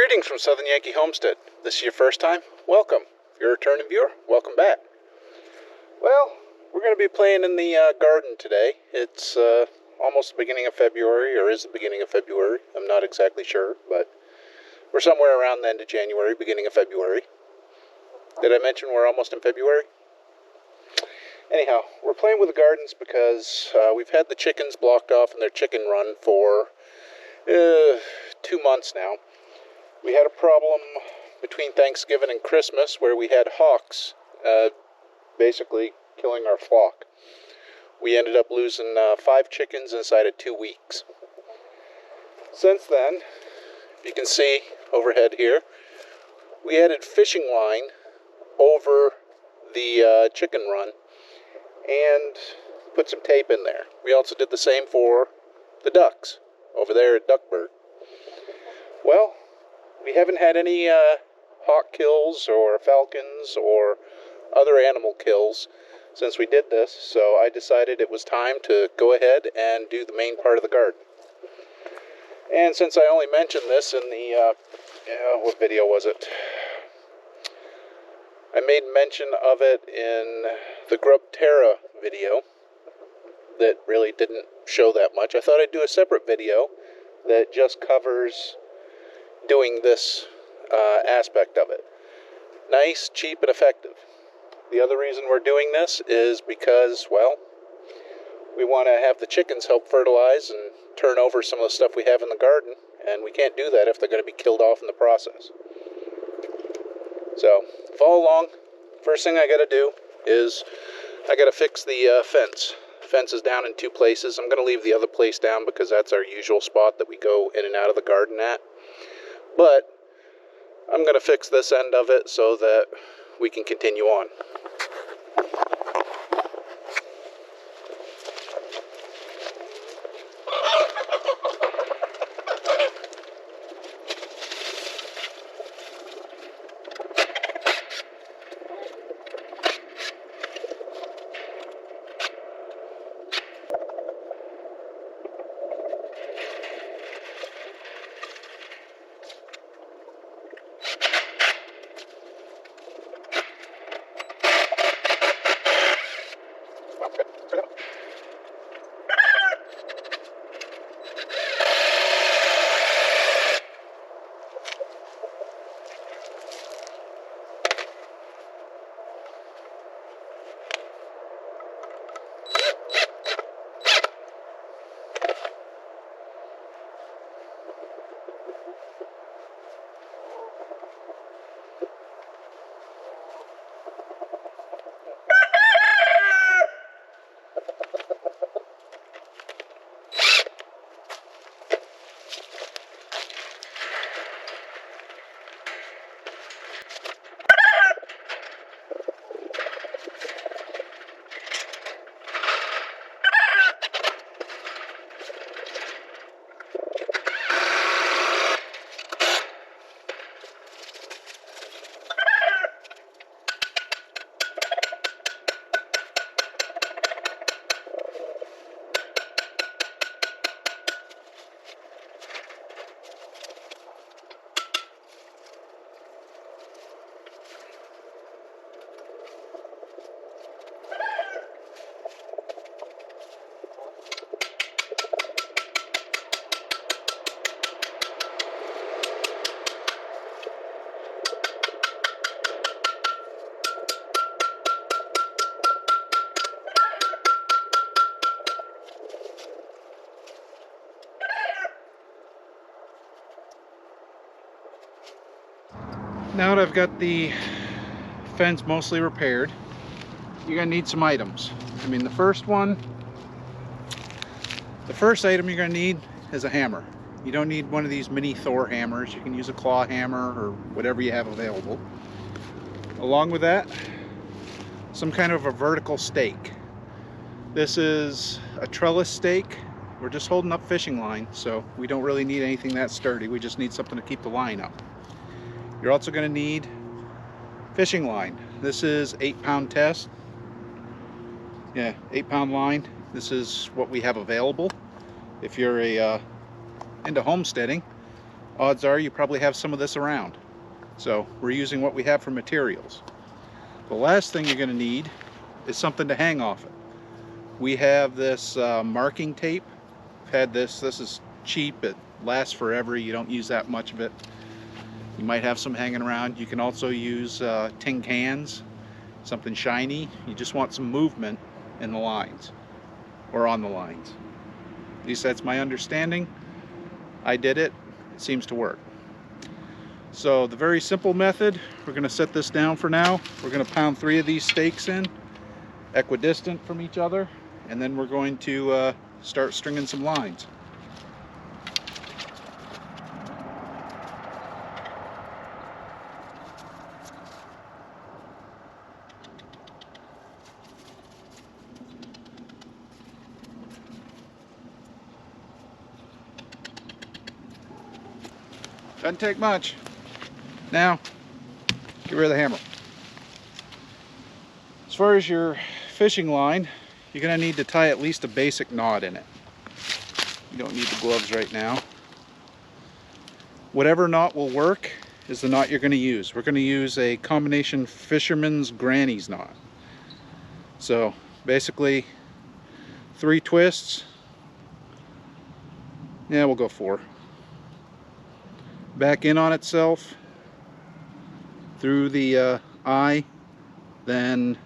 Greetings from Southern Yankee Homestead. This is your first time? Welcome. If you're a returning viewer, welcome back. Well, we're going to be playing in the garden today. It's almost the beginning of February, or is the beginning of February. I'm not exactly sure, but we're somewhere around the end of January, beginning of February. Did I mention we're almost in February? Anyhow, we're playing with the gardens because we've had the chickens blocked off in their chicken run for 2 months now. We had a problem between Thanksgiving and Christmas where we had hawks basically killing our flock. We ended up losing 5 chickens inside of 2 weeks. Since then, you can see overhead here, we added fishing line over the chicken run and put some tape in there. We also did the same for the ducks over there at Duckburg. Well, we haven't had any hawk kills or falcons or other animal kills since we did this, so I decided it was time to go ahead and do the main part of the garden. And since I only mentioned this in the, what video was it? I made mention of it in the Grub Terra video that really didn't show that much. I thought I'd do a separate video that just covers doing this aspect of it. Nice, cheap, and effective. The other reason we're doing this is because, well, we want to have the chickens help fertilize and turn over some of the stuff we have in the garden, and we can't do that if they're going to be killed off in the process. So, follow along. First thing I got to do is I got to fix the fence. The fence is down in 2 places. I'm going to leave the other place down because that's our usual spot that we go in and out of the garden at. But I'm going to fix this end of it so that we can continue on. Now that I've got the fence mostly repaired, you're gonna need some items. I mean, the first item you're gonna need is a hammer. You don't need one of these mini Thor hammers. You can use a claw hammer or whatever you have available. Along with that, some kind of a vertical stake. This is a trellis stake. We're just holding up fishing line, so we don't really need anything that sturdy. We just need something to keep the line up. You're also going to need fishing line. This is 8-pound test. Yeah, 8-pound line. This is what we have available. If you're into homesteading, odds are you probably have some of this around. So we're using what we have for materials. The last thing you're going to need is something to hang off it. We have this marking tape. I've had this is cheap, it lasts forever, you don't use that much of it. You might have some hanging around. You can also use tin cans, something shiny. You just want some movement in the lines, or on the lines. At least that's my understanding. I did it, it seems to work. So the very simple method, we're going to set this down for now. We're going to pound 3 of these stakes in, equidistant from each other, and then we're going to start stringing some lines. Doesn't take much. Now, get rid of the hammer. As far as your fishing line, you're going to need to tie at least a basic knot in it. You don't need the gloves right now. Whatever knot will work is the knot you're going to use. We're going to use a combination fisherman's granny's knot. So basically 3 twists. Yeah, we'll go 4. Back in on itself through the eye, then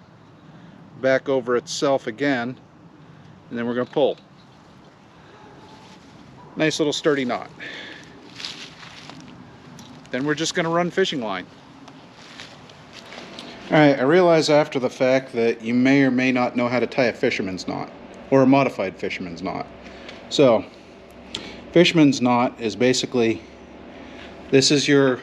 back over itself again, and then we're going to pull. Nice little sturdy knot. Then we're just going to run fishing line. Alright, I realize after the fact that you may or may not know how to tie a fisherman's knot, or a modified fisherman's knot. So, fisherman's knot is basically, this is the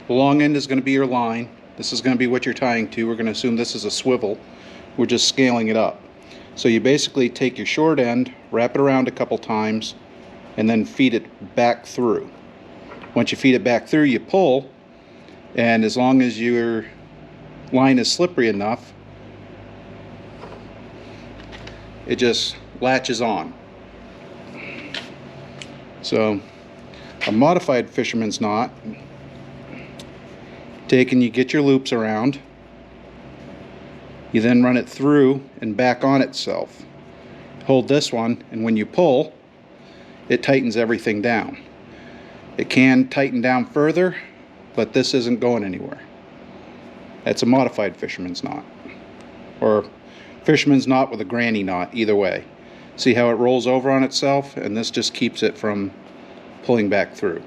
long end is going to be your line. This is going to be what you're tying to. We're going to assume this is a swivel. We're just scaling it up. So you basically take your short end, wrap it around a couple times, and then feed it back through. Once you feed it back through, you pull, and as long as your line is slippery enough, it just latches on. So a modified fisherman's knot, you get your loops around, you then run it through and back on itself. Hold this one, and when you pull, it tightens everything down. It can tighten down further, but this isn't going anywhere. That's a modified fisherman's knot, or fisherman's knot with a granny knot, either way. See how it rolls over on itself, and this just keeps it from pulling back through.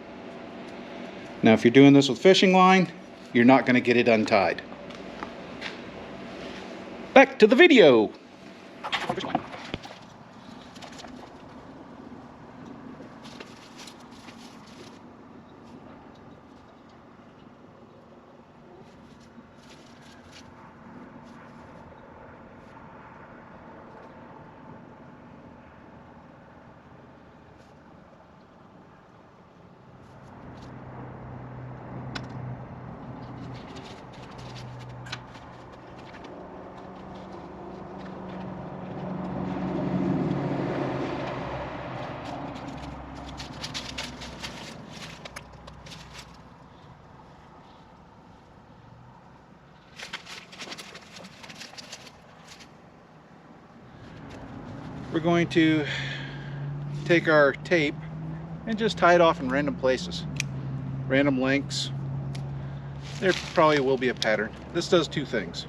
Now if you're doing this with fishing line, you're not going to get it untied. Back to the video. We're going to take our tape and just tie it off in random places, random lengths. There probably will be a pattern. This does 2 things.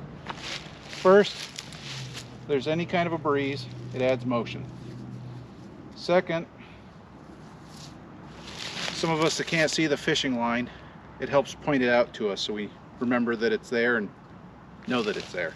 First, if there's any kind of a breeze, it adds motion. Second, some of us that can't see the fishing line, it helps point it out to us so we remember that it's there and know that it's there.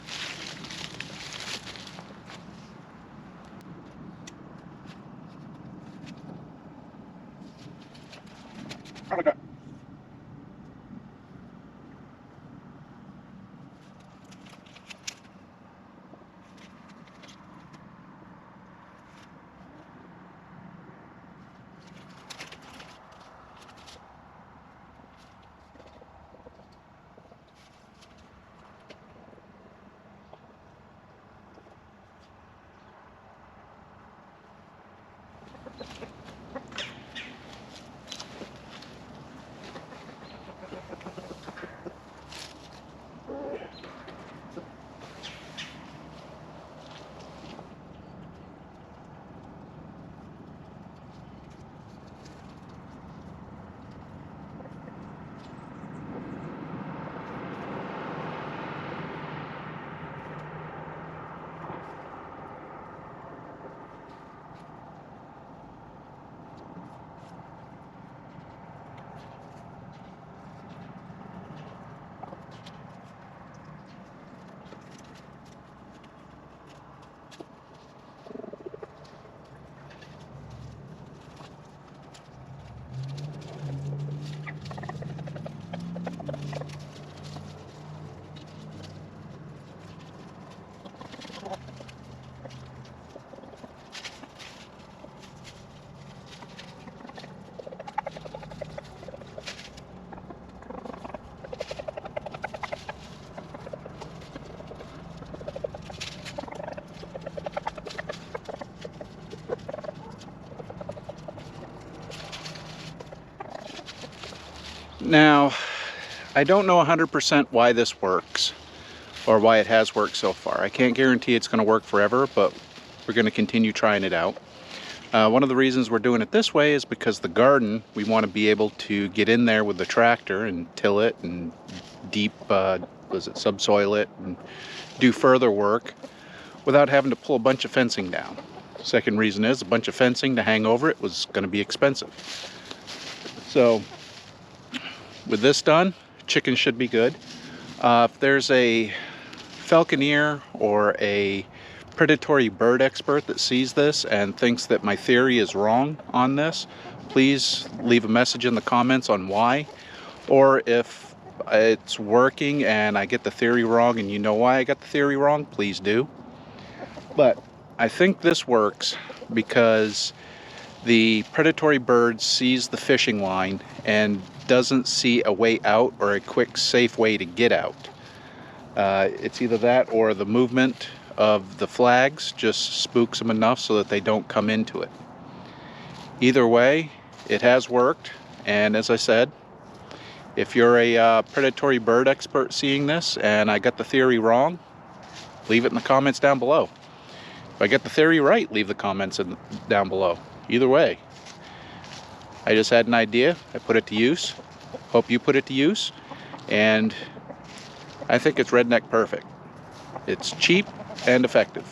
Now, I don't know 100% why this works, or why it has worked so far. I can't guarantee it's going to work forever, but we're going to continue trying it out. One of the reasons we're doing it this way is because the garden, we want to be able to get in there with the tractor and till it and subsoil it and do further work without having to pull a bunch of fencing down. Second reason is a bunch of fencing to hang over it was going to be expensive. So with this done, chicken should be good. If there's a falconer or a predatory bird expert that sees this and thinks that my theory is wrong on this, please leave a message in the comments on why. Or if it's working and I get the theory wrong and you know why I got the theory wrong, please do. But I think this works because the predatory bird sees the fishing line and doesn't see a way out or a quick, safe way to get out. It's either that or the movement of the flags just spooks them enough so that they don't come into it. Either way, it has worked, and as I said, if you're a predatory bird expert seeing this and I got the theory wrong, leave it in the comments down below. If I get the theory right, leave the comments down below. Either way, I just had an idea, I put it to use. Hope you put it to use, and I think it's redneck perfect. It's cheap and effective.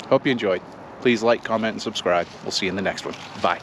Hope you enjoyed. Please like, comment, and subscribe. We'll see you in the next one. Bye.